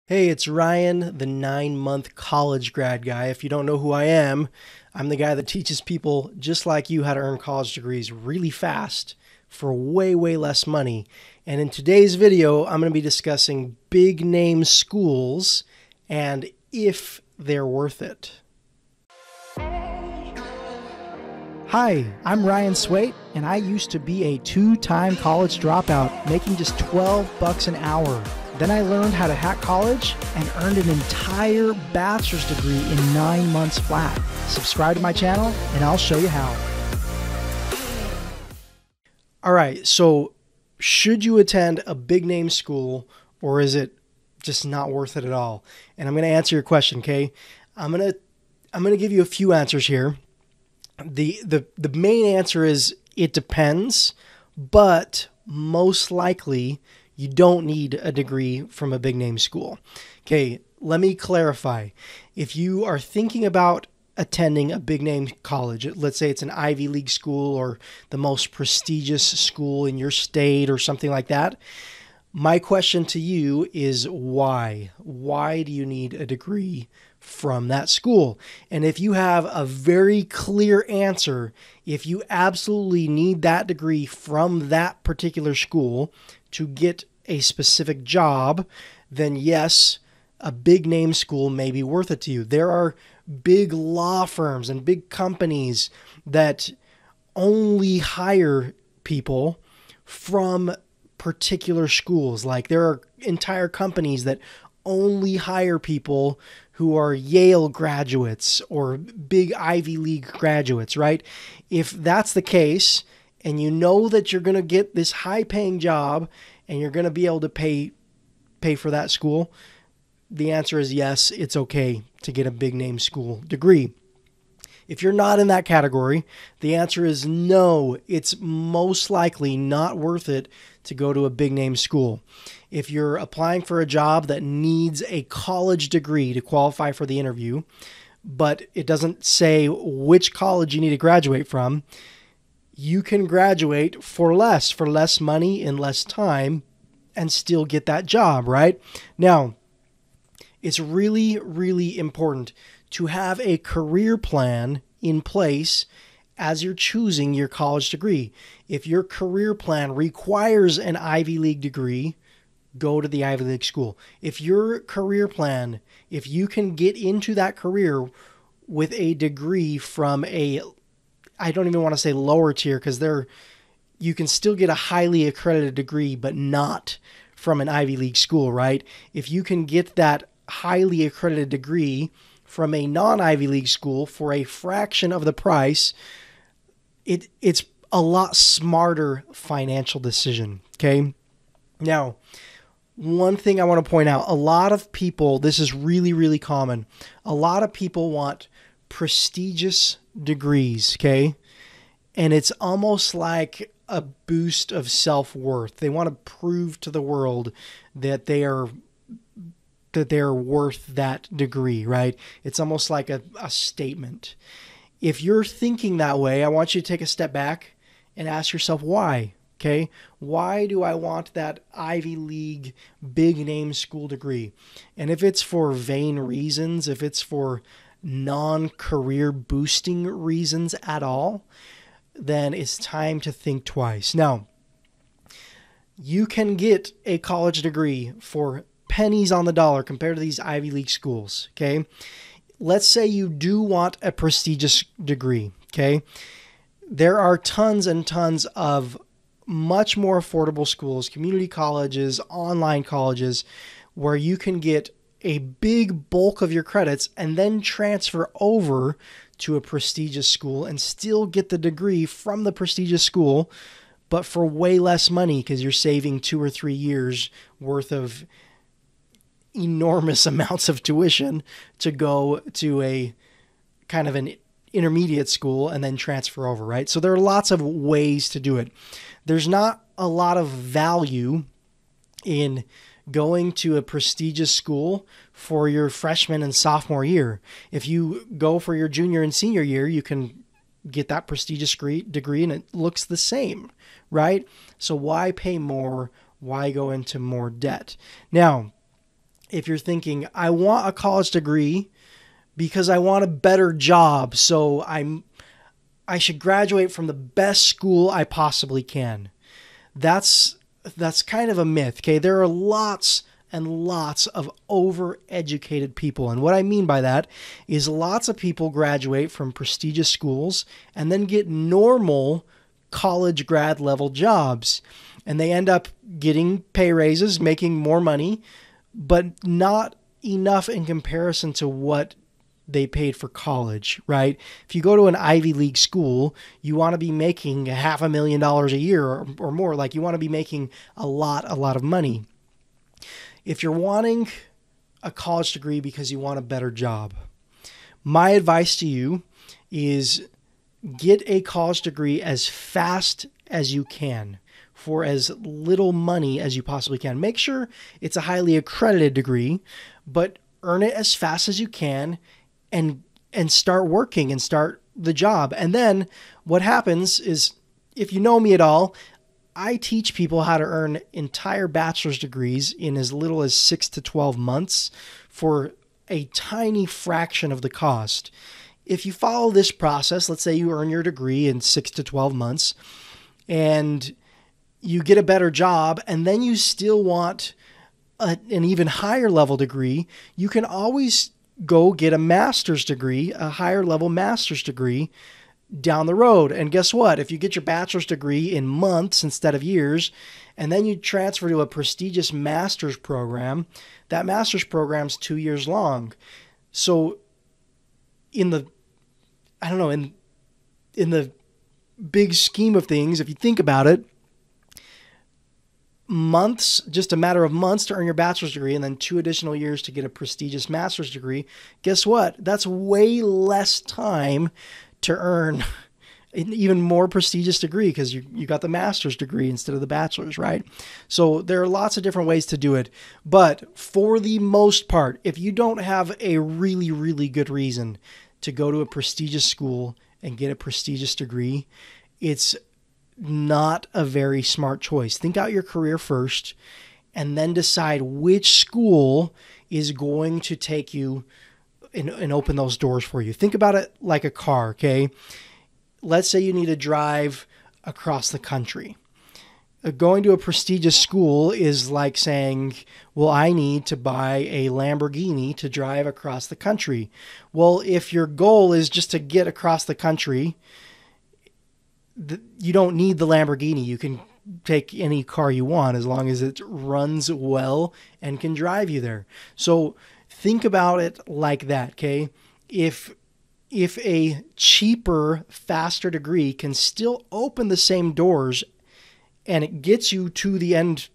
Hey, it's Ryan, the 9-month college grad guy. If you don't know who I am, I'm the guy that teaches people just like you how to earn college degrees really fast for way, way less money. And in today's video, I'm going to be discussing big name schools and if they're worth it. Hi, I'm Ryan Swait, and I used to be a two-time college dropout, making just $12 an hour. Then I learned how to hack college and earned an entire bachelor's degree in 9 months flat. Subscribe to my channel, and I'll show you how. All right, so should you attend a big name school or is it just not worth it at all? And I'm going to answer your question, okay? I'm going to give you a few answers here. The main answer is it depends, but most likely you don't need a degree from a big name school. Okay, let me clarify. If you are thinking about attending a big name college, let's say it's an Ivy League school or the most prestigious school in your state or something like that, my question to you is why? Why do you need a degree from that school? And if you have a very clear answer, if you absolutely need that degree from that particular school to get a specific job, then yes, a big name school may be worth it to you. There are big law firms and big companies that only hire people from particular schools. Like there are entire companies that only hire people who are Yale graduates or big Ivy League graduates, right? If that's the case and you know that you're going to get this high paying job and you're going to be able to pay for that school, the answer is yes, it's okay to get a big name school degree. If you're not in that category, the answer is no, it's most likely not worth it to go to a big name school. If you're applying for a job that needs a college degree to qualify for the interview, but it doesn't say which college you need to graduate from, you can graduate for less money in less time and still get that job, right? Now, it's really, really important to have a career plan in place as you're choosing your college degree. If your career plan requires an Ivy League degree, go to the Ivy League school. If your career plan, if you can get into that career with a degree from I don't even want to say lower tier, because you can still get a highly accredited degree, but not from an Ivy League school, right? If you can get that highly accredited degree from a non-Ivy League school for a fraction of the price, it's a lot smarter financial decision, okay? Now, one thing I want to point out, a lot of people, this is really, really common, a lot of people want prestigious degrees, okay? And it's almost like a boost of self-worth. They want to prove to the world that they're worth that degree, right? It's almost like a statement. If you're thinking that way, I want you to take a step back and ask yourself why, okay? Why do I want that Ivy League big name school degree? And if it's for vain reasons, if it's for non-career boosting reasons at all, then it's time to think twice. Now, you can get a college degree for pennies on the dollar compared to these Ivy League schools, okay? Let's say you do want a prestigious degree, okay? There are tons and tons of much more affordable schools, community colleges, online colleges, where you can get a big bulk of your credits and then transfer over to a prestigious school and still get the degree from the prestigious school, but for way less money because you're saving 2 or 3 years worth of enormous amounts of tuition to go to a kind of an intermediate school and then transfer over, right? So there are lots of ways to do it. There's not a lot of value in going to a prestigious school for your freshman and sophomore year. If you go for your junior and senior year, you can get that prestigious degree and it looks the same, right? So why pay more? Why go into more debt? Now, if you're thinking, I want a college degree because I want a better job, so I should graduate from the best school I possibly can. That's kind of a myth, okay? There are lots and lots of overeducated people. And what I mean by that is lots of people graduate from prestigious schools and then get normal college grad level jobs. And they end up getting pay raises, making more money, but not enough in comparison to what they paid for college, right? If you go to an Ivy League school, you want to be making $500,000 a year or more. Like, you want to be making a lot of money. If you're wanting a college degree because you want a better job, my advice to you is get a college degree as fast as you can for as little money as you possibly can. Make sure it's a highly accredited degree, but earn it as fast as you can and start working and start the job. And then what happens is, if you know me at all, I teach people how to earn entire bachelor's degrees in as little as 6 to 12 months for a tiny fraction of the cost. If you follow this process, let's say you earn your degree in 6 to 12 months and you get a better job, and then you still want an even higher level degree, you can always go get a master's degree, a higher level master's degree down the road. And guess what? If you get your bachelor's degree in months instead of years, and then you transfer to a prestigious master's program, that master's program's 2 years long. So in the big scheme of things, if you think about it, months, just a matter of months to earn your bachelor's degree, and then 2 additional years to get a prestigious master's degree. Guess what? That's way less time to earn an even more prestigious degree because you got the master's degree instead of the bachelor's, right? So there are lots of different ways to do it. But for the most part, if you don't have a really, really good reason to go to a prestigious school and get a prestigious degree, it's not a very smart choice. Think out your career first and then decide which school is going to take you and open those doors for you. Think about it like a car, okay? Let's say you need to drive across the country. Going to a prestigious school is like saying, well, I need to buy a Lamborghini to drive across the country. Well, if your goal is just to get across the country, you don't need the Lamborghini. You can take any car you want as long as it runs well and can drive you there. So think about it like that, okay? If a cheaper, faster degree can still open the same doors and it gets you to the end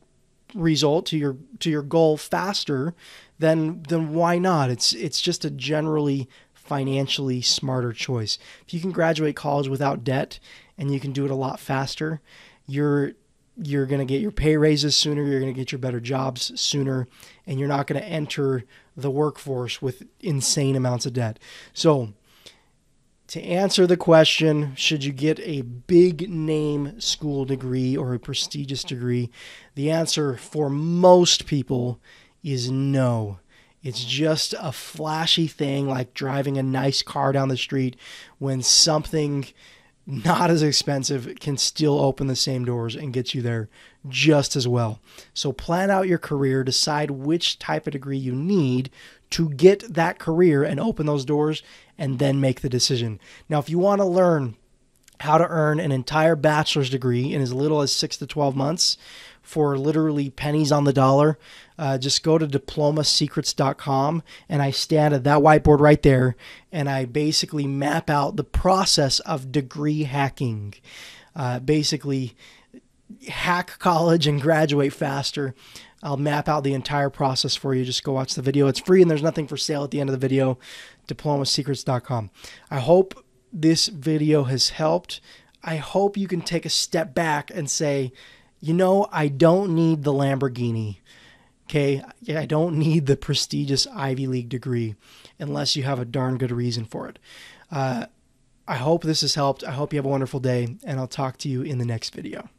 result, to your goal faster, then why not? It's just a generally financially smarter choice. If you can graduate college without debt and you can do it a lot faster, you're going to get your pay raises sooner, you're going to get your better jobs sooner, and you're not going to enter the workforce with insane amounts of debt. So to answer the question, should you get a big name school degree or a prestigious degree? The answer for most people is no. It's just a flashy thing like driving a nice car down the street when something not as expensive can still open the same doors and get you there just as well. So plan out your career, decide which type of degree you need to get that career and open those doors, and then make the decision. Now, if you want to learn how to earn an entire bachelor's degree in as little as 6 to 12 months for literally pennies on the dollar, just go to diplomasecrets.com, and I stand at that whiteboard right there, and I basically map out the process of degree hacking. Basically, hack college and graduate faster. I'll map out the entire process for you. Just go watch the video. It's free and there's nothing for sale at the end of the video. diplomasecrets.com. I hope this video has helped. I hope you can take a step back and say, you know, I don't need the Lamborghini. Okay, I don't need the prestigious Ivy League degree unless you have a darn good reason for it. I hope this has helped. I hope you have a wonderful day, and I'll talk to you in the next video.